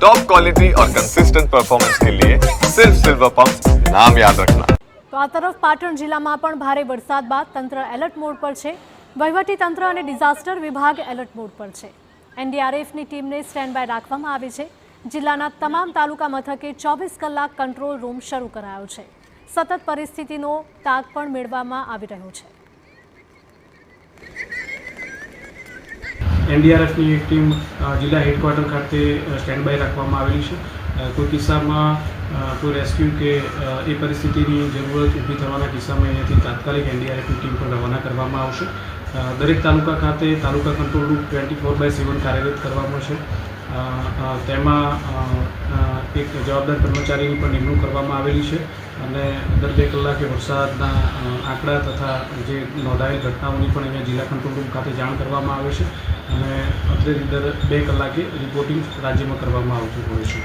Top quality और consistent performance के लिए सिर्फ सिल्वर पंप नाम याद रखना। તો આ તરફ પાટણ જિલ્લામાં પણ ભારે વરસાદ બાદ તંત્ર એલર્ટ મોડ પર છે। વહીવટી તંત્ર અને ડિઝાસ્ટર વિભાગ એલર્ટ મોડ પર છે। એનડીઆરએફની ટીમને સ્ટેન્ડ બાય રાખવામાં આવી છે। જિલ્લાના તમામ તાલુકા મથકે 24 કલાક કંટ્રોલ રૂમ શરૂ કરાયો છે। સતત પરિસ્થિતિનો તાગ પણ મેળવવામાં આવી રહ્યો છે। એનડીઆરએફની એક ટીમ જિલ્લા હેડક્વાર્ટર ખાતે સ્ટેન્ડ બાય રાખવામાં આવેલી છે। કોઈ કિસ્સામાં કોઈ રેસ્ક્યુ કે એ પરિસ્થિતિની જરૂરત ઊભી થવાના કિસ્સામાં અહીંયાથી તાત્કાલિક એનડીઆરએફની ટીમ પણ રવાના કરવામાં આવશે। દરેક તાલુકા ખાતે તાલુકા કંટ્રોલ રૂમ 24/7 કાર્યરત કરવામાં છે। તેમાં એક જવાબદાર કર્મચારીની પણ નિમણૂક કરવામાં આવેલી છે અને દર 2 કલાકે વરસાદના આંકડા તથા જે નોંધાયેલ ઘટનાઓની પણ અહીંયા જિલ્લા કંટ્રોલ રૂમ ખાતે જાણ કરવામાં આવે છે અને દર 2 કલાકે રિપોર્ટિંગ રાજ્યમાં કરવામાં આવતું હોય છે।